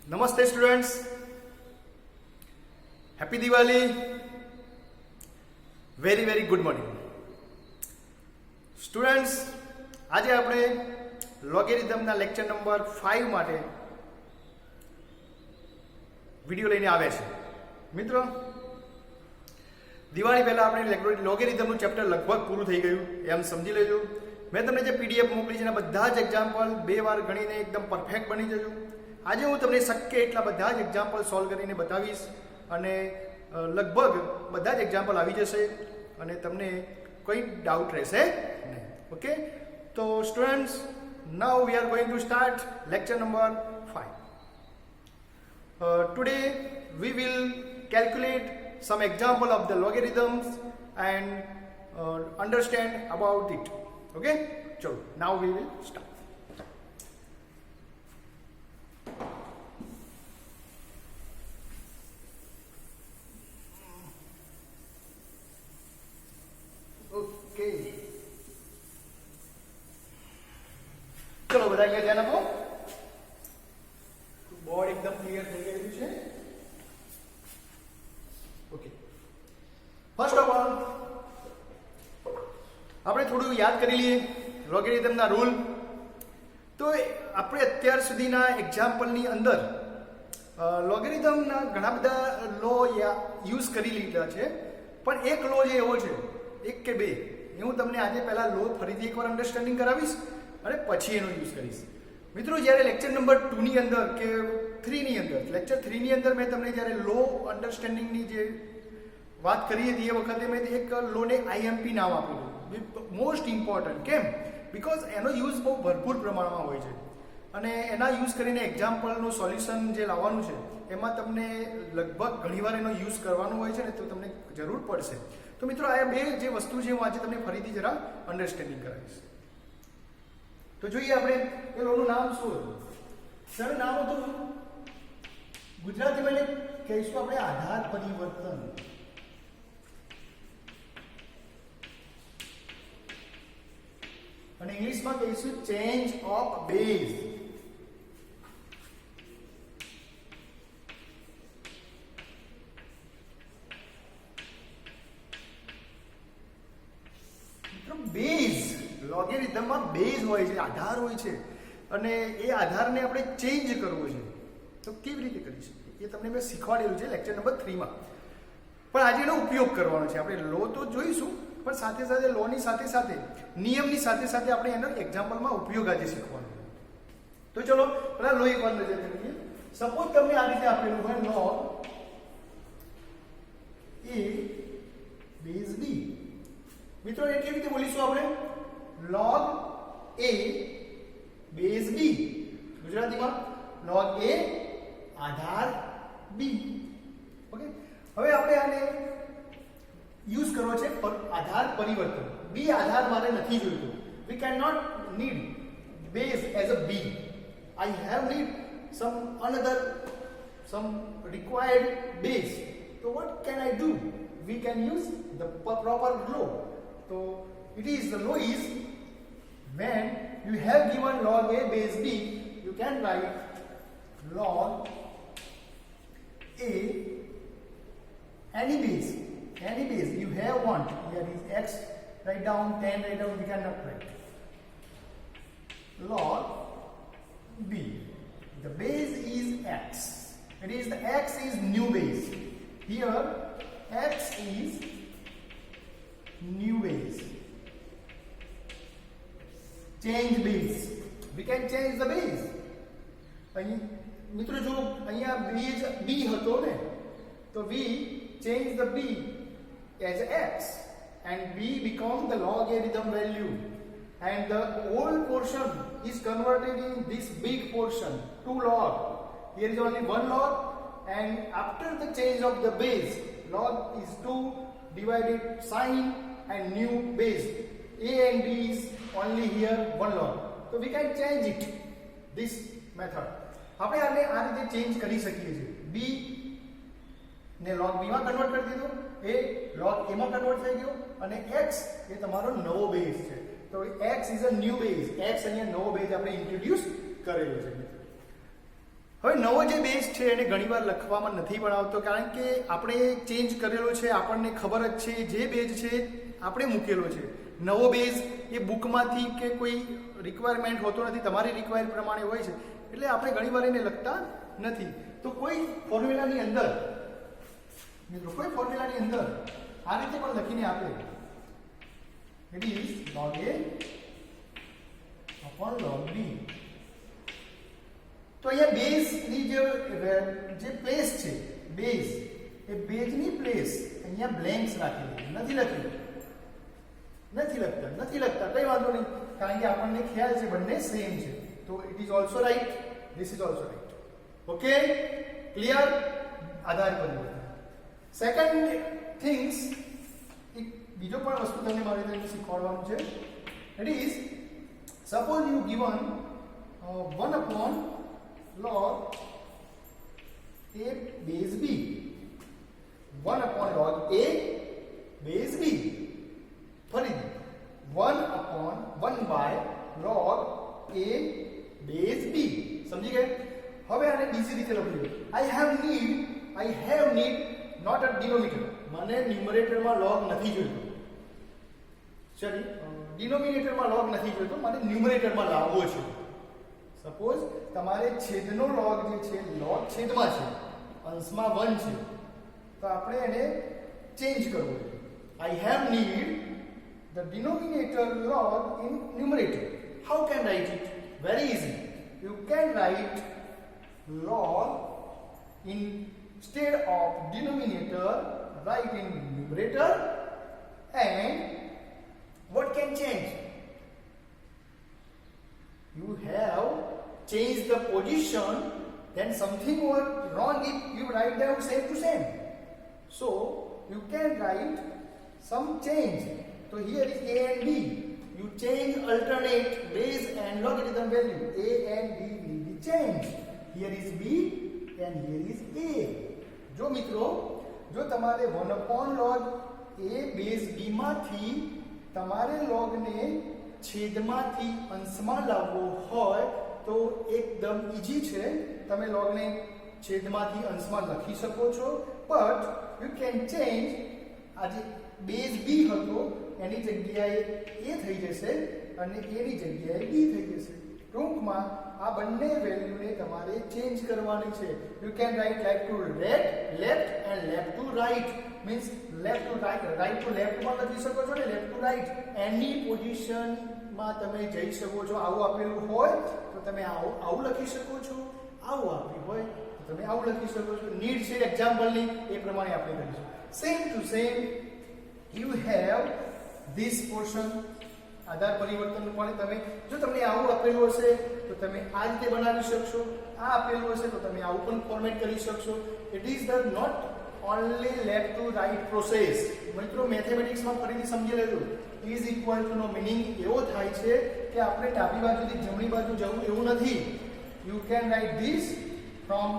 નમસ્તે students, happy Diwali, very very good morning students. આજે આપણે લોગેરિધમના લેક્ચર નંબર 5 માટે વિડીયો લઈને આવ્યા છે. મિત્રો, દિવાળી પહેલાં આપણે લોગેરિધમનું ચેપ્ટર લગભગ પૂરું થઈ ગયું એમ સમજી લેજો. મેં તમને જે પીડીએફ મોકલી છે એના બધા જ એક્ઝામ્પલ 2 વાર ગણીને એકદમ પરફેક્ટ બની જજો. આજે હું તમને શક્ય એટલા બધા જ એક્ઝામ્પલ સોલ્વ કરીને બતાવીશ અને લગભગ બધા જ એક્ઝામ્પલ આવી જશે અને તમને કોઈ ડાઉટ રહેશે નહીં. ઓકે, તો students, now we are going to start lecture number 5. Today we will calculate some example of the logarithms and understand about it. Okay, so now we will start. Okay, ચલો બધા અહીંયા ધ્યાન આપો. Board એકદમ clear થઈ ગયું છે. Okay, first of all આપણે થોડું યાદ કરી લઈએ લોગેરિધમના રૂલ. તો આપણે અત્યાર સુધીના એક્ઝામ્પલની અંદર લોગેરિધમના ઘણા બધા લો યુઝ કરી લીધા છે, પણ એક લો જે એવો છે, એક કે બે, એ હું તમને આજે પહેલા લો ફરીથી એકવાર અન્ડરસ્ટેન્ડિંગ કરાવીશ અને પછી એનો યુઝ કરીશ. મિત્રો, જ્યારે લેક્ચર નંબર 2 ની અંદર કે 3 ની અંદર, લેક્ચર 3 ની અંદર મેં તમને જ્યારે લો અન્ડરસ્ટેન્ડિંગની જે વાત કરી હતી એ વખતે મેં એક લોને આઈએમપી નામ આપેલું. Most important. કેમ? બિકોઝ એનો યુઝ બહુ ભરપૂર પ્રમાણમાં હોય છે અને એના યુઝ કરીને એક્ઝામ્પલનું સોલ્યુશન જે લાવવાનું છે એમાં તમને લગભગ ઘણીવાર એનો યુઝ કરવાનો હોય છે ને, તો તમને જરૂર પડશે. તો મિત્રો, આ બે જે વસ્તુ છે હું આજે તમને ફરીથી જરા અન્ડરસ્ટેન્ડિંગ કરાવીશ. તો જોઈએ આપણે એ લોનું નામ શું હતું. સર, નામ હતું ગુજરાતીમાં એને કહીશું આપણે આધાર પરિવર્તન. અને ઇંગ્લિશમાં કહીશું ચેન્જ ઓફ બેઝ. બેઝ, લોગેરિધમમાં બેઝ હોય છે, આધાર હોય છે, અને એ આધારને આપણે ચેન્જ કરવો છે. તો કેવી રીતે કરી શકીએ એ તમને મેં શીખવાડેલું છે લેક્ચર નંબર 3 માં. પણ આજે એનો ઉપયોગ કરવાનો છે. આપણે લો તો જોઈશું, પણ સાથે સાથે લોની સાથે સાથે નિયમની સાથે સાથે આપણે એનો એક્ઝામ્પલમાં ઉપયોગ આજે શીખવાનો. તો ચલો પેલા લો એક વાર નજર કરીએ. સપોઝ તમને આ રીતે આપેલું હોય log a બેઝ b. મિત્રો, એ કેવી રીતે બોલીશું આપણે? log a base b. ગુજરાતીમાં log a Aadhaar b. Okay, હવે આપણે આને યુઝ કરવો છે આધાર પરિવર્તન. b આધાર મારે નથી જોઈતો. we cannot need base as a b. I have need some required base. So what can I do? We can use the proper law. So it is, the law is, when you have given log a base b, you can write log a any base you have want. Here is x, write down 10, write down, we cannot write log b. The base is x. It is, the x is new base. Here x is new base. Change base. We can change the base. અહીં મિત્રો જો અહીંયા base b હતો ને, તો we change the b as x and b become the logarithm value, and the whole portion is converted in this big portion, 2 log. Here is only 1 log, and after the change of the base, log is 2 divided sin and new base. A and b is only here 1 log. So we can change it, this method. આપણે આને આ રીતે change કરી શકીએ છીએ. b ને log b માં convert કરી દીધો, એ log a માં કન્વર્ટ થઈ ગયો, અને x એ તમારો નવો બેઝ છે. તો x is a new base. x અહીંયા નવો બેઝ આપણે ઇન્ટ્રોડ્યુસ કરેલો છે. હવે નવો જે બેઝ છે એને ઘણીવાર લખવામાં નથી પણ આવતો, કારણ કે આપણે ચેન્જ કરેલો છે, આપણને ખબર જ છે જે બેઝ છે આપણે મૂકેલો છે. નવો બેઝ એ બુકમાંથી કે કોઈ રિક્વાયરમેન્ટ હોતો નથી, તમારી રિક્વાયર પ્રમાણે હોય છે, એટલે આપણે ઘણીવાર એને લખતા નથી. તો કોઈ ફોર્મ્યુલાની અંદર મિત્રો આ રીતે પણ લખીને આપે, it is log a upon log b. તો અહીંયા બેઝની જે પ્લેસ છે, બેઝ એ બેઝની પ્લેસ અહીંયા બ્લેન્ક્સ રાખેલી નથી લખતા કઈ વાંધો નહીં, કારણ કે આપણને ખ્યાલ છે બંને સેમ છે. તો it is also right, this is also right. Okay, clear? આધાર પરિવર્તન. સેકન્ડ થિંગ્સ, એક બીજો પણ વસ્તુ તમને મારે તમને શીખવાડવાનું છે. It is suppose you given 1 upon log a base b, 1 upon log a base b, ફરીથી 1 by log a base b. સમજી ગયા? હવે આને બીજી રીતે લખી લો. I have need not a denominator. મને ન્યુમરેટરમાં log નથી જોઈતો. ડિનોમિનેટરમાં log નથી જોઈતો, મને ન્યુમરેટરમાં લાવવો છે. સપોઝ તમારે છેદનો log જે છે, log છેદમાં છે, અંશમાં 1 છે, તો આપણે એને ચેન્જ કરવું છે. I have need the denominator log in numerator. How can I write it? Very easy. You can write log instead of denominator, write in numerator, and what can change? You have changed the position, then something was wrong if you write them same to same. So you can write some change. So here is a and b. You change alternate base and logarithm value. A and b will be changed. Here is b and here is a. જો મિત્રો, જો તમારે 1 upon log a base b માંથી તમારે log ને છેદમાંથી અંશમાં લાવવો હોય તો એકદમ ઈઝી છે. તમે log ને છેદમાંથી અંશમાં લખી શકો છો, બટ યુ કેન ચેન્જ. આજે બેઝ b હતો એની જગ્યાએ a થઈ જશે અને એની જગ્યાએ b થઈ જશે. ટૂંકમાં આ બંને વેલ્યુને તમારે ચેન્જ કરવાની છે. You can write left to left and left to right, means left to right, right to લેફ્ટમાં લખી શકો છો ને લેફ્ટ ટુ રાઇટ. એની પોઝિશનમાં તમે જઈ શકો છો. આવું આપેલું હોય તો તમે આવું લખી શકો છો, આવું આપ્યું હોય તો તમે આવું લખી શકો છો. નીડ છે એક્ઝામ્પલની, એ પ્રમાણે આપણે કરીશું. Same to same you have this portion. આધાર પરિવર્તન પણ તમે, જો તમને આવું આપેલું હશે તો તમે આ રીતે બનાવી શકશો, આ આપેલું હશે તો તમે આવું પણ ફોર્મેટ કરી શકશો. It is the not only left to right process. મિત્રો, મેથેમેટિક્સમાં ફરીથી સમજી લેજો. ઇઝ ઇક્વલ ટુ નો મિનિંગ એવો થાય છે કે આપણે ડાબી બાજુથી જમણી બાજુ જવું એવું નથી. You can right this from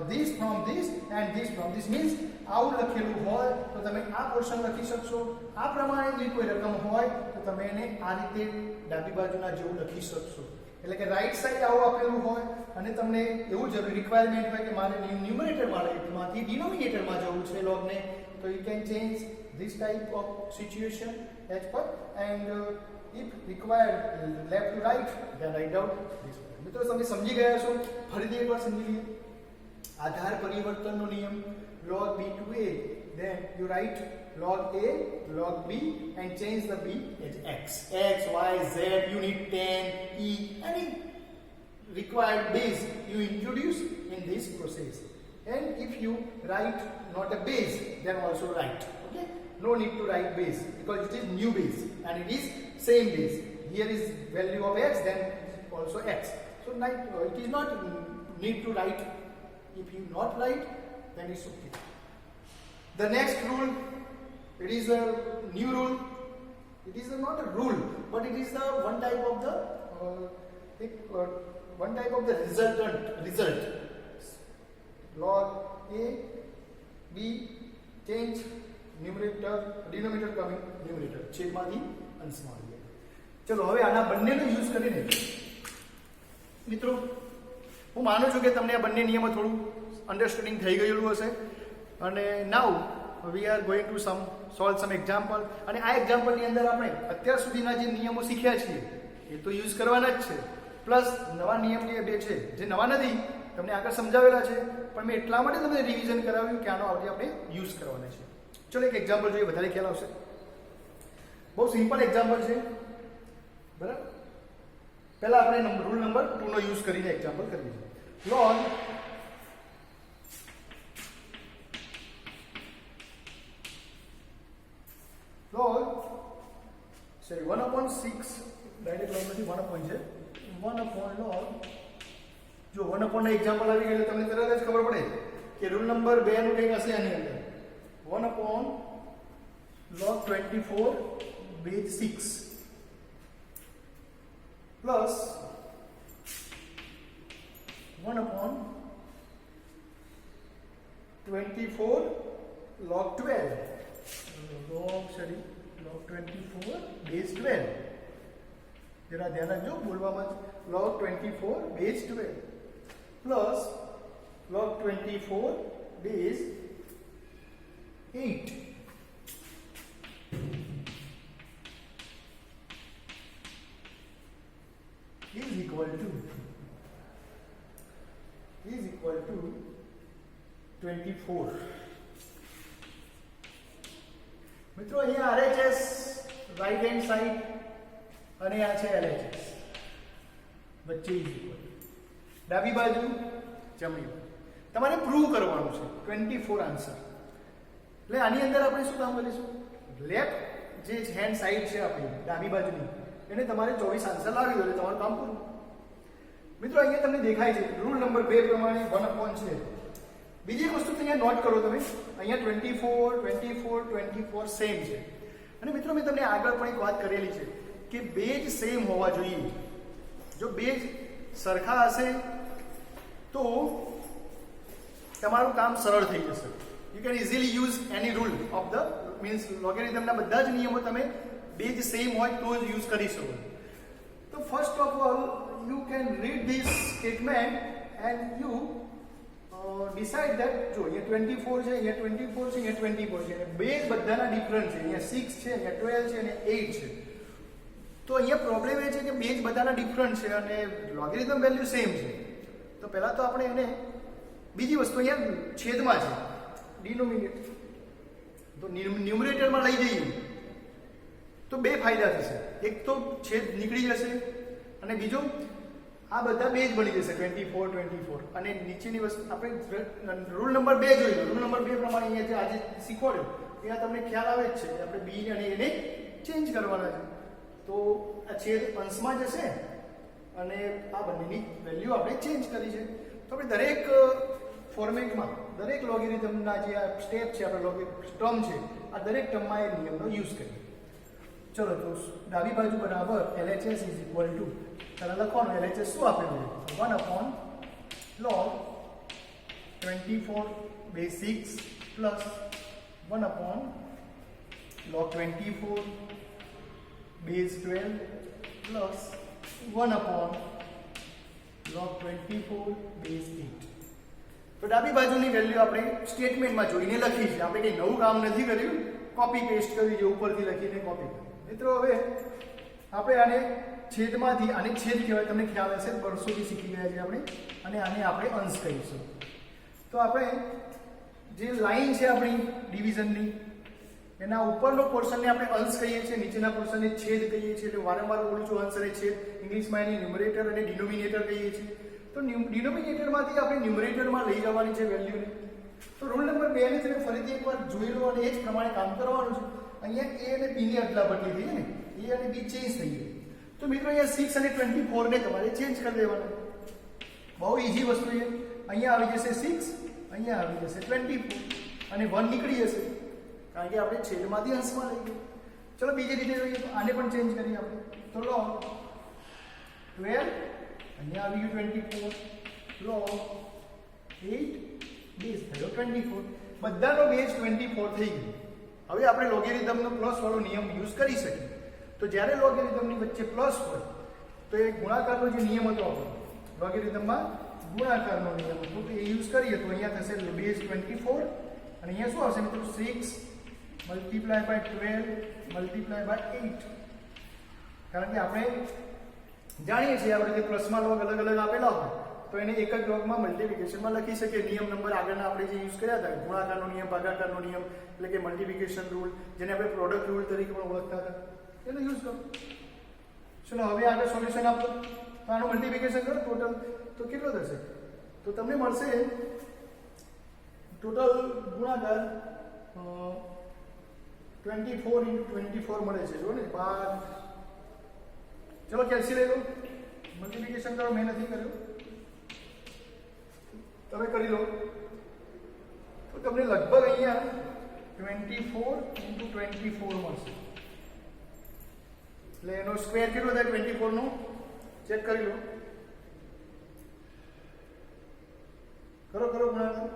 this from this and this from this, means આવું લખેલું હોય તો તમે આ પોર્શન લખી શકશો. આ પ્રમાણેની કોઈ રકમ હોય તો તમે એને આ રીતે ડાબી બાજુના જેવું લખી શકશો. એટલે કે રાઈટ સાઈડ આવું આપેલું હોય અને તમને એવું જરૂરી રિક્વાયરમેન્ટ હોય કે મારે ન્યુમરેટરમાંથી ડિનોમિનેટરમાં જવું છે લોગને, તો you can change this type of situation as per, and if required left to right then write down this way. મિત્રો, તમે સમજી ગયા છો? ફરીથી એકવાર સમજી લઈએ. આધાર પરિવર્તનનો નિયમ, log b to a, then you write log a, log b and change the b as x. X, y, z, unit 10, e, any required base you introduce in this process. And if you write not a base, then also write. Okay? No need to write base because it is new base and it is same base. Here is value of x, then also x. So it is not need to write. If you not write, then it's okay. The next rule, it is a new rule. It is not a rule, but it is the one type of the result. Log a, b, change numerator, denominator coming numerator. છેદમાંથી અંશમાં આવી જાય. ચલો હવે આના બંનેનો use કરીને મિત્રો, હું માનું છું કે તમને આ બંને નિયમો થોડું અન્ડરસ્ટેન્ડિંગ થઈ ગયેલું હશે. અને now we are going to solve some example. અને આ એક્ઝામ્પલની અંદર આપણે અત્યાર સુધીના જે નિયમો શીખ્યા છીએ એ તો યુઝ કરવાના જ છે, પ્લસ નવા નિયમ જે બે છે જે નવા નથી, તમને આગળ સમજાવેલા છે, પણ મેં એટલા માટે તમને રિવિઝન કરાવ્યું કે આનો આજે આપણે યુઝ કરવાના છે. ચલો એક એક્ઝામ્પલ જોઈએ, વધારે ખ્યાલ આવશે. બહુ સિમ્પલ એક્ઝામ્પલ છે, બરાબર. પહેલા આપણે રૂલ નંબર 2 નો યુઝ કરીને એક્ઝામ્પલ કરીએ છીએ. log 1/6 ડાયરેક્ટ log નથી, 1 છે. 1/log. જો 1/ના એક્ઝામ્પલ આવી ગયું તમને તરત જ ખબર પડે કે રૂલ નંબર 2 નું કંઈક હશે આની અંદર. 1/log 24 base 6 plus 1/24 log 12 log 24 base 12. જરા ધ્યાન રાખજો બોલવામાં. log 24 base 12 plus log 24 base 8 is equal to 24. મિત્રો અહીંયા RHS રાઈટ હેન્ડ સાઈડ અને આ છે LHS વચ્ચે is equal. ડાબી બાજુ જમણી બાજુ તમારે પ્રૂવ કરવાનું છે 24 આન્સર. એટલે આની અંદર આપણે શું કામ કરીશું, લેફ્ટ જે હેન્ડ સાઈડ છે આપણી ડાબી બાજુની એને તમારે 24 આન્સર લાવી દો એટલે તમારું કામ પૂરું. મિત્રો અહીંયા તમને દેખાય છે રૂલ નંબર 2 પ્રમાણે 1 છે. બીજી એક વસ્તુ અહીંયા નોટ કરો તમે, અહીંયા 24 સેમ છે. અને મિત્રો મેં તમને આગળ પણ એક વાત કરેલી છે કે બેઝ સેમ હોવા જોઈએ. જો બેઝ સરખા હશે તો તમારું કામ સરળ થઈ જશે. You can easily use any rule of the means લોગેરિધમના બધા જ નિયમો તમે બેઝ સેમ હોય તો જ યુઝ કરી શકો. તો first of all you can read this statement and you decide that. જો અહીંયા 24 છે, અહીંયા 24 છે, અહીંયા 24 છે, અને બેઝ બધાના ડિફરન્ટ છે. અહીંયા 6 છે, અહીંયા 12 છે અને 8 છે. તો અહીંયા પ્રોબ્લેમ એ છે કે બેઝ બધાના ડિફરન્ટ છે અને લોગેરિધમ વેલ્યુ સેમ છે. તો પહેલા તો આપણે એને બીજી વસ્તુ અહીંયા છેદમાં છે ડિનોમિનેટર, તો ન્યુમરેટરમાં લઈ જઈએ તો બે ફાયદા થશે. એક તો છેદ નીકળી જશે અને બીજો આ બધા બેઝ બની જશે 24 અને નીચેની વસ્તુ આપણે રૂલ નંબર 2 જોઈ લો. રૂલ નંબર 2 પ્રમાણે અહીંયા જે આજે શીખવાડ્યો ત્યાં તમને ખ્યાલ આવે જ છે કે આપણે બી અને એને ચેન્જ કરવાના છે. તો આ છેદ અંશમાં જશે અને આ બંનેની વેલ્યુ આપણે ચેન્જ કરી છે. તો આપણે દરેક ફોર્મેટમાં દરેક લોગેરિધમના જે આ સ્ટેપ છે આપણે ટર્મ છે આ દરેક ટર્મમાં એ નિયમનો યુઝ કરીએ. ચલો તો ડાબી બાજુ બરાબર LHS ઇઝ ઇક્વલ ટુ પહેલાં લખવાનું LHS શું આપેલું છે 1/log 24 base 6 plus 1/log 24 base 12 plus 1/log 24 base 8. તો ડાબી બાજુની વેલ્યુ આપણે સ્ટેટમેન્ટમાં જોઈને લખી છે. આપણે કંઈ નવું કામ નથી કર્યું, કોપી પેસ્ટ કરી છે ઉપરથી લખીને કોપી કરી. મિત્રો હવે આપણે આને છેદમાંથી, આને છેદ કહેવાય તમને ખ્યાલ હશે, વર્ષોથી શીખી ગયા છે આપણે, અને આને આપણે અંશ કહીશું. તો આપણે જે લાઈન છે આપણી ડિવિઝનની એના ઉપરનો પોર્શનને આપણે અંશ કહીએ છીએ, નીચેના પોર્શનને છેદ કહીએ છીએ. એટલે વારંવાર બોલું છું અંશ અને છેદ. ઇંગ્લિશમાં એને ન્યુમરેટર અને ડિનોમિનેટર કહીએ છીએ. તો ડિનોમિનેટરમાંથી આપણે ન્યુમરેટરમાં લઈ જવાની છે વેલ્યુને. તો રૂલ નંબર 2 ને તમે ફરીથી એકવાર જોઈ લો અને એ જ પ્રમાણે કામ કરવાનું છે. અહીંયા એ અને બી ની અદલાબદલી થઈ ને, એ અને બી ચેન્જ થઈ ગઈ. તો મિત્રો અહીંયા 6 અને 24 ને તમારે ચેન્જ કરી દેવાના. બહુ ઈઝી વસ્તુ છે. અહીંયા આવી જશે 6, અહીંયા આવી જશે 24 અને 1 નીકળી જશે કારણ કે આપણે છેદમાંથી અંશમાં લઈ ગયા. ચલો બીજી રીતે જોઈએ તો આને પણ ચેન્જ કરીએ આપણે. તો log 12 અહીંયા આવી ગયું 24 log 8 બેઝ થયો 24. બધાનો બેઝ 24 થઈ ગયો. હવે આપણે લોગેરિધમનો પ્લસ વાળો નિયમ યુઝ કરી શકીએ. તો જ્યારે લોગેરિધમની વચ્ચે પ્લસ હોય તો એ ગુણાકારનો જે નિયમ હતો આપણો લોગેરિધમમાં ગુણાકારનો નિયમ તો એ યુઝ કરીએ તો અહીંયા થશે બેઝ 24 અને અહીંયા શું આવશે મિત્રો 6 મલ્ટીપ્લાય બાય 12 મલ્ટીપ્લાય બાય 8 કારણ કે આપણે જાણીએ છીએ આપણે જે પ્લસમાં લોગ અલગ અલગ આપેલા હોય તો એને એક જ લોગમાં મલ્ટીપ્લિકેશનમાં લખી શકીએ નિયમ નંબર આગળના આપણે જે યુઝ કર્યા હતા ગુણાકારનો નિયમ ભાગાકારનો નિયમ એટલે કે મલ્ટીપ્લિકેશન રૂલ જેને આપણે પ્રોડક્ટ રૂલ તરીકે પણ ઓળખતા હતા એનો યુઝ કરો. ચલો હવે આગળ સોલ્યુશન આપો તો આનું મલ્ટીપ્લિકેશન કરો ટોટલ તો કેટલો થશે તો તમને મળશે ટોટલ ગુણાકાર 24 × 24 મળે છે જો ને 5. ચલો કેલ્સી લઈ લો મલ્ટીપ્લિકેશન કરો મેં નથી કર્યું તમે કરી લો તો તમને લગભગ અહીંયા 24 × 24 મળશે એટલે એનો સ્ક્વેર કેટલો થાય 24 નો ચેક કરી લો કરો ગુણાકાર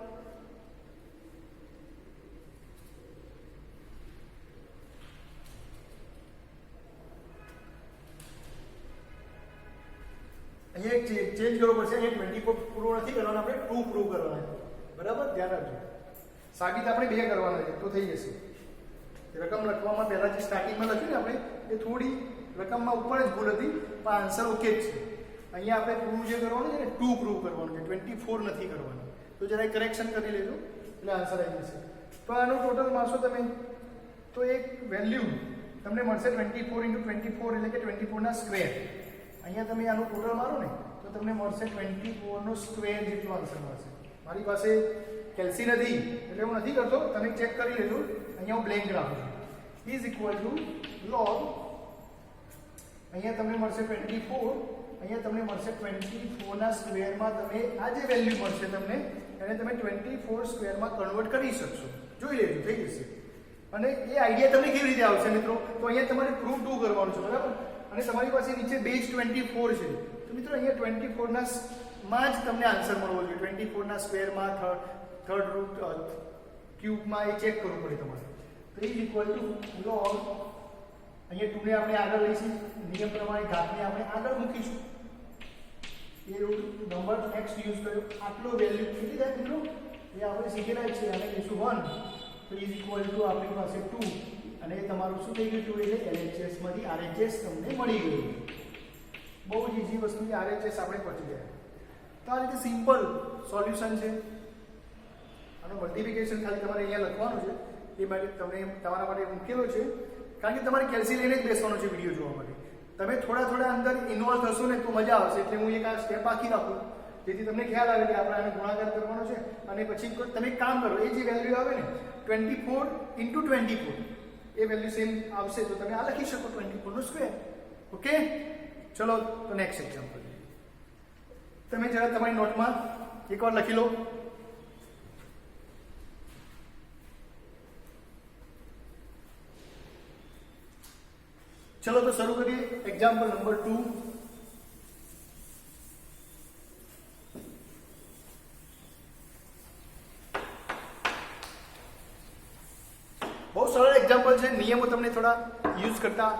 અહીંયા એક ચેન્જ કરવો પડશે અહીંયા 24 પ્રૂવ નથી કરવાના આપણે 2 પ્રૂવ કરવાના બરાબર ધ્યાન રાખજો સાબિત આપણે 2 કરવાના છે તો થઈ જશે રકમ લખવામાં પહેલા જે સ્ટાર્ટિંગમાં લખ્યું ને આપણે એ થોડી રકમમાં ઉપર જ ભૂલ હતી પણ આન્સર ઓકે જ છે અહીંયા આપણે પ્રૂવ જે કરવાનું છે ને 2 પ્રૂવ કરવાનું છે 24 નથી કરવાનું તો જરા કરેક્શન કરી લેજો એટલે આન્સર આવી જશે તો આનું ટોટલ મારશો તમે તો એક વેલ્યુ તમને મળશે 24 × 24 એટલે કે 24 ના સ્ક્વેર અહીંયા તમે આનું ટોટલ મારો ને તો તમને મળશે 24 નો સ્ક્વેર જેટલો આન્સર મળશે મારી પાસે કેલ્સી નથી એટલે હું નથી કરતો તમે ચેક કરી લેજો અહીંયા હું બ્લેન્ક રાખું છું ઇઝ ઇક્વલ ટુ log અહીંયા તમને મળશે 24 અહીંયા તમને મળશે 24 ના સ્ક્વેરમાં તમે આ જે વેલ્યુ મળશે તમને એને તમે 24 સ્ક્વેરમાં કન્વર્ટ કરી શકશો જોઈ લેજો થઈ જશે અને એ આઈડિયા તમને કેવી રીતે આવશે મિત્રો તો અહીંયા તમારે પ્રૂફ 2 કરવાનું છે બરાબર અને તમારી પાસે નીચે બેઝ 24 છે તો મિત્રો અહીંયા 24 ના માં જ તમને આન્સર મળવો જોઈએ 24 ના સ્ક્વેરમાં થર્ડ રૂટ ક્યુબમાં એ ચેક કરવું પડે તમારે તો ઇઝ ઇક્વલ ટુ log અહીંયા 2 ને આપણે આગળ લઈશું નિયમ પ્રમાણે ઘાતને આપણે આગળ મૂકીશું એ રૂટ નંબર નેક્સ્ટ યુઝ કર્યો આટલો વેલ્યુ કેટલી થાય મિત્રો એ આપણે શીખેલા છે આને કહીશું 1 તો ઇઝ ઇક્વલ ટુ આપણી પાસે 2 અને તમારું શું થઈ ગયું એટલે LHS માંથી RHS તમને મળી ગયું બહુ જ ઈઝી વસ્તુ છે RHS આપણે પહોંચી ગયા તો આ રીતે સિમ્પલ સોલ્યુશન છે આનું મલ્ટીપ્લિકેશન ખાલી તમારે અહીંયા લખવાનું છે એ માટે તમને તમારા માટે મૂકેલો છે કારણ કે તમારે કેલ્સી લઈને જ બેસવાનું છે વિડીયો જોવા માટે તમે થોડા અંદર ઇન્વોલ્વ થશો ને તો મજા આવશે એટલે હું એક આ સ્ટેપ આખી રાખું જેથી તમને ખ્યાલ આવે કે આપણે આને ગુણાકાર કરવાનો છે અને પછી તમે કામ કરો એ જે વેલ્યુ આવે ને 24 × 24 એ વેલ્યુ સેમ આવશે તો તમે આ લખી શકો 24 નો સ્ક્વેર ઓકે ચલો તો નેક્સ્ટ એક્ઝામ્પલ તમે જરા તમારી નોટમાં એકવાર લખી લો ચલો તો શરૂ કરીએ એક્ઝામ્પલ નંબર 2 બહુ સરળ એક્ઝામ્પલ છે નિયમો તમને થોડા યુઝ કરતા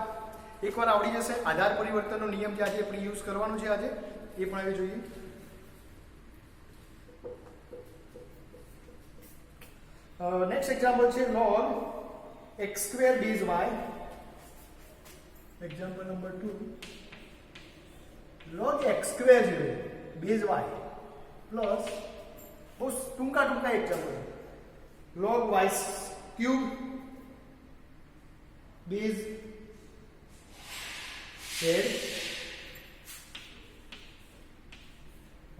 એકવાર આવડી જશે આધાર પરિવર્તનનો નિયમ જે આજે આપણે યુઝ કરવાનો છે આજે એ પણ હવે જોઈએ નેક્સ્ટ એક્ઝામ્પલ છે log x² base y example number 2 log x² છે બેઝ y પ્લસ બહુ ટૂંકા example log y³ base z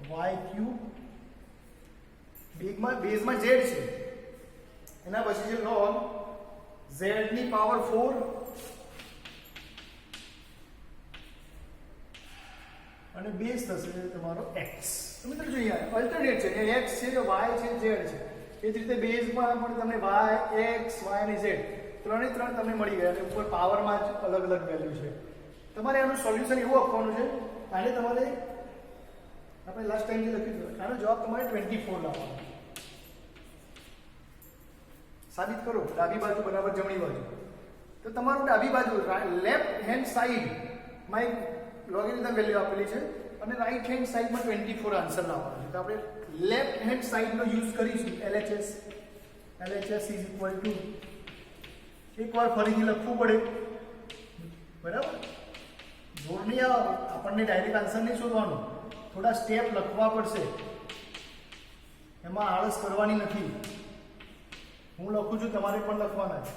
y³ બેઝમાં z છે એના પછી છે log z ની પાવર 4 અને બેઝ થશે તમારો x તો મિત્રો જોઈએ અલ્ટરનેટ છે x છે y છે z છે એ જ રીતે બેઝમાં પણ તમને y x y અને z ત્રણે ત્રણ તમને મળી ગયા અને ઉપર પાવરમાં જ અલગ અલગ વેલ્યુ છે તમારે આનું સોલ્યુશન એવું આપવાનું છે આને તમારે આપણે લાસ્ટ ટાઈમ જે લખ્યું હતું આનો જવાબ તમારે 24 લાવવાનો સાબિત કરો ડાબી બાજુ બરાબર જમણી બાજુ તો તમારું ડાબી બાજુ લેફ્ટ હેન્ડ સાઈડ માં એક લોગેરિધમ વેલ્યુ આપેલી છે અને રાઈટ હેન્ડ સાઈડમાં 24 આન્સર લાવવાનો છે. તો આપણે લેફ્ટ હેન્ડ સાઈડનો યુઝ કરીશું LHS. LHS is equal two, એકવાર ફરીથી લખવું પડે, બરાબર? જોર નહીં આવે, આપણને ડાયરેક્ટ આન્સર નહીં શોધવાનો, થોડા સ્ટેપ લખવા પડશે, એમાં આળસ કરવાની નથી. હું લખું છું, તમારે પણ લખવાના છે.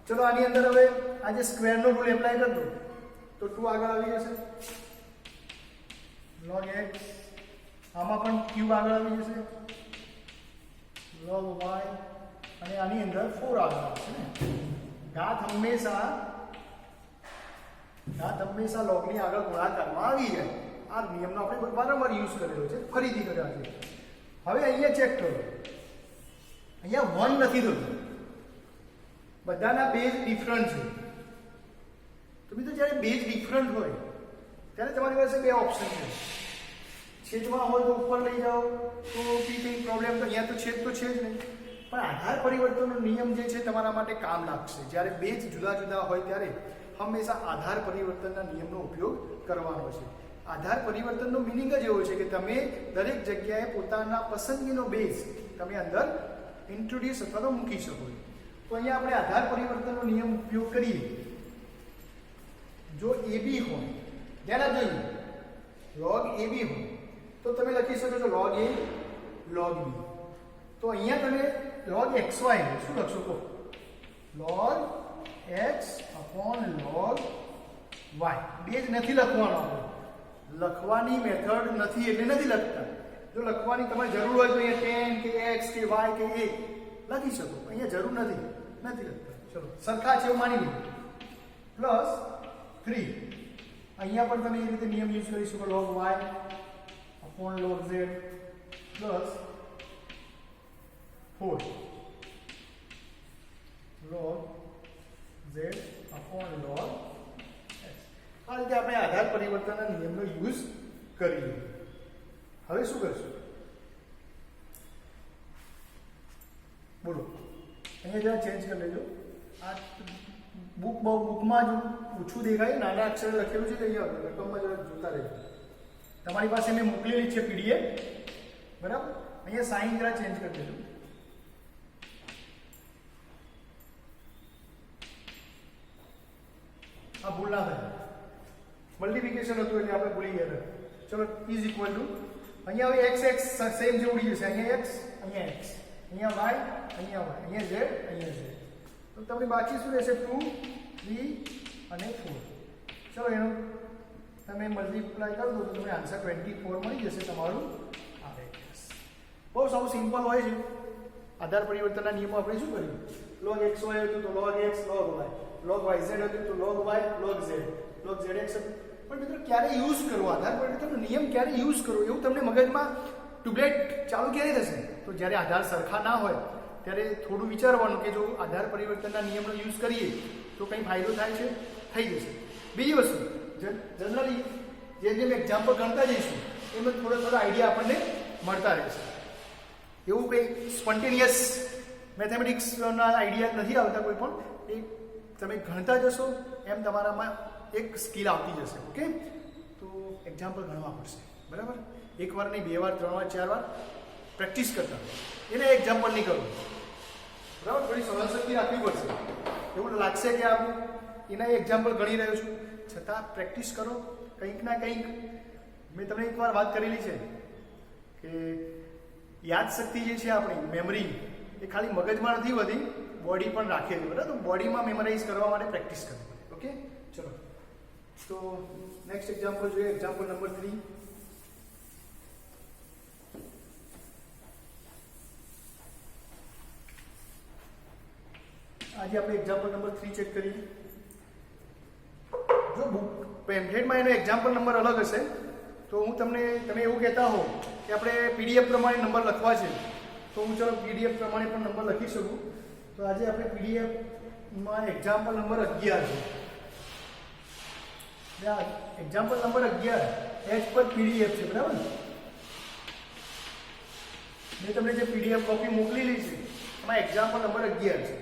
ચલો આની અંદર હવે આ જે સ્ક્વેરનો રૂલ એપ્લાય કરી દો તો 2 આગળ આવી જશે, log x, આમાં પણ ક્યુબ આગળ આવી જશે, log y, અને આની અંદર 4 આગળ આવશે ને. ઘાત હંમેશા લોગની આગળ ગુણાકારમાં આવી જાય. આ નિયમનો આપણે વારંવાર યુઝ કરેલો છે, ફરીથી કર્યા છે. હવે અહીંયા ચેક કરો, અહીંયા 1 નથી થતું, બધાના બેઝ ડિફરન્ટ છે. તો મિત્રો જ્યારે બેઝ ડિફરન્ટ હોય ત્યારે તમારી પાસે બે ઓપ્શન છે. છેદમાં હોય તો ઉપર લઈ જાઓ તો કંઈ પ્રોબ્લેમ, તો અહીંયા તો છેદ તો છે જ નહીં. પણ આધાર પરિવર્તનનો નિયમ જે છે તમારા માટે કામ લાગશે. જ્યારે બેઝ જુદા જુદા હોય ત્યારે હંમેશા આધાર પરિવર્તનના નિયમનો ઉપયોગ કરવાનો છે. આધાર પરિવર્તનનો મિનિંગ જ એવો છે કે તમે દરેક જગ્યાએ પોતાના પસંદગીનો બેઝ તમે અંદર ઇન્ટ્રોડ્યુસ અથવા તો મૂકી શકો. તો અહીંયા આપણે આધાર પરિવર્તનનો નિયમ ઉપયોગ કરીએ. જો AB હોય, ધ્યાન આપજો, log AB હોય તો તમે લખી શકો છો log A log B. તો અહીંયા તમે log XY શું લખશો? તો log x upon log y. Base નથી લખવાનો, આપણે લખવાની મેથડ નથી એટલે નથી લખતા. જો લખવાની તમારે જરૂર હોય તો અહીંયા 10 કે x કે y કે a લખી શકો, અહીંયા જરૂર નથી લખતા. ચલો સરખા છે એવું માની લો. પ્લસ 3, અહીંયા પણ તમે એ રીતે નિયમ યુઝ કરી શકો, log y upon log z plus 4 log z upon log x. આ રીતે આપણે આધાર પરિવર્તનના નિયમનો યુઝ કરીએ. હવે શું કરશું? બોલો, અહીંયા જરા ચેન્જ કરી લેજો. આ બુકમાં જો ઓછું દેખાય, નાના અક્ષરે લખેલું છે, અહીંયા રકમમાં જરા જોતા રહેજો. તમારી પાસે મેં મોકલેલી છે PDF, બરાબર? અહીંયા સાઈન જરા ચેન્જ કરી દેજો. આ ભૂલ ના થાય. મલ્ટિપ્લિકેશન હતું એટલે આપણે ભૂલી ગયા. ચલો ઇઝ ઇક્વલ ટુ, અહીંયા હવે x સેમ જે ઉડી જશે. અહીંયા x, અહીંયા x, અહીંયા y, અહીંયા y, અહીંયા z, અહીંયા z. તો તમને બાકી શું રહેશે? 2, 3 અને 4. ચલો એનો તમે મલ્ટીપ્લાય કરી દો તો તમને આન્સર 24 મળી જશે તમારું. આવે બહુ સાવ સિમ્પલ હોય છે. આધાર પરિવર્તનના નિયમો આપણે શું કર્યું? log xy હતું તો log x log y, log yz હતું તો log y log z, log zx. પણ મિત્રો ક્યારે યુઝ કરવો આધાર પરિવર્તનનો નિયમ, ક્યારે યુઝ કરવો એવું તમને મગજમાં ટ્યુબલાઇટ ચાલુ ક્યારે થશે? તો જ્યારે આધાર સરખા ના હોય ત્યારે થોડું વિચારવાનું કે જો આધાર પરિવર્તનના નિયમનો યુઝ કરીએ તો કંઈ ફાયદો થાય છે, થઈ જશે. બીજી વસ્તુ, જનરલી જેમ જેમ એક્ઝામ્પલ ગણતા જઈશું એમાં થોડા આઈડિયા આપણને મળતા રહેશે. એવું કંઈ સ્પોન્ટેનિયસ મેથેમેટિક્સના આઈડિયા નથી આવતા કોઈ પણ. એ તમે ગણતા જશો એમ તમારામાં એક સ્કિલ આવતી જશે. ઓકે, તો એક્ઝામ્પલ ગણવા પડશે, બરાબર? એકવાર નહીં, 2 વાર, 3 વાર, 4 વાર પ્રેક્ટિસ કરતા એને એક્ઝામ્પલ નહીં કરવું, બરાબર? થોડી સહનશક્તિ રાખવી પડશે. એવું લાગશે કે આમ એના એક્ઝામ્પલ ગણી રહ્યો છું, છતાં પ્રેક્ટિસ કરો. કંઈક ના કંઈક મેં તમને એકવાર વાત કરેલી છે કે યાદશક્તિ જે છે આપણી મેમરી એ ખાલી મગજમાં નથી વધી, બોડી પણ રાખે છે, બરાબર? તો બોડીમાં મેમરાઇઝ કરવા માટે પ્રેક્ટિસ કરવી પડે. ઓકે, ચલો તો નેક્સ્ટ એક્ઝામ્પલ જોઈએ. Example number 3. આજે આપણે એક્ઝામ્પલ નંબર 3 ચેક કરીએ. જો બુક પેમ્ફલેટમાં એનો એક્ઝામ્પલ નંબર અલગ હશે તો હું તમે એવું કહેતા હો કે આપણે PDF પ્રમાણે નંબર લખવા છે તો હું ચલો PDF પ્રમાણે પણ નંબર લખી શકું. તો આજે આપણે PDFમાં એક્ઝામ્પલ નંબર 11 છે. એક્ઝામ્પલ નંબર 11 એજ પર PDF છે, બરાબર? મેં તમને જે PDF કોપી મોકલેલી છે એમાં એક્ઝામ્પલ નંબર 11 છે.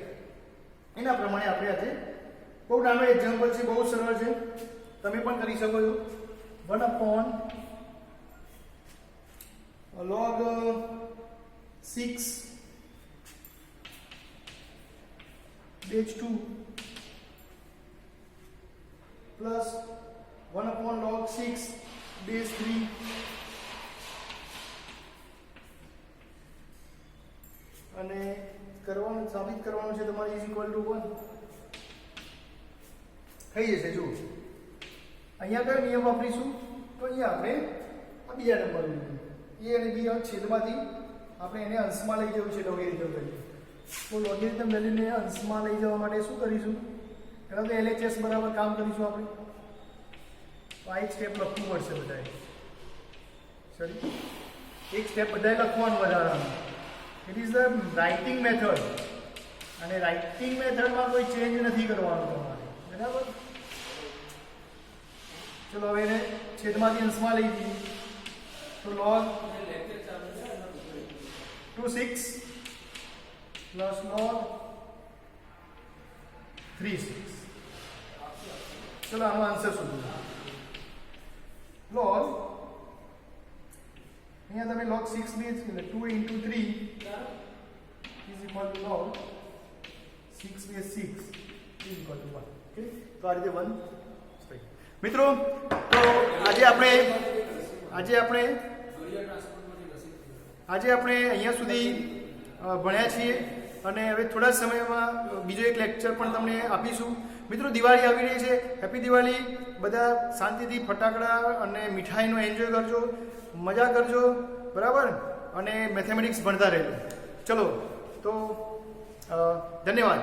એના પ્રમાણે આપણે આજે બહુ નાનો એક્ઝામ્પલ છે, બહુ સરળ છે, તમે પણ કરી શકો છો. 1/(x log 6 base 2 plus 1 upon log 6 base 3 અને કરવાનું સાબિત કરવાનું છે તમારે ઇઝ ઇક્વલ ટુ 1 થઈ જશે. જુઓ અહીંયા કયો નિયમ વાપરીશું તો અહીંયા આપણે આ બીજા નંબર એ અને બી છેદમાંથી આપણે એને અંશમાં લઈ જવું છે લોગેરિધમ વેલ્યુ. તો લોગેરિધમ વેલ્યુને અંશમાં લઈ જવા માટે શું કરીશું? પહેલાં તો LHS બરાબર કામ કરીશું આપણે. તો આ એક સ્ટેપ લખવું પડશે બધાએ. સોરી, એક સ્ટેપ બધાએ લખવાનું વધારાનું. It is the writing method અને રાઇટિંગ મેથડમાં કોઈ ચેન્જ નથી કરવાનું તમારે. બરાબર? ચલો હવે એને છેદમાંથી અંશમાં લઈ જઈએ. તો log 2 6 plus log 3 6. ચલો આનો આન્સર શોધો. log અહીંયા તમે log 6 બેઝ એટલે 2 into 3 is equal to log 6 base 6 is equal to 1. Okay, તો આ રીતે 1. મિત્રો, તો આજે આપણે અહીંયા સુધી ભણ્યા છીએ અને હવે થોડા સમયમાં બીજો એક લેક્ચર પણ તમને આપીશું. મિત્રો, દિવાળી આવી રહી છે. હેપી દિવાળી. બધા શાંતિથી ફટાકડા અને મીઠાઈનો એન્જોય કરજો, મજા કરજો, બરાબર? અને મેથેમેટિક્સ ભણતા રહેજો. ચલો, તો ધન્યવાદ.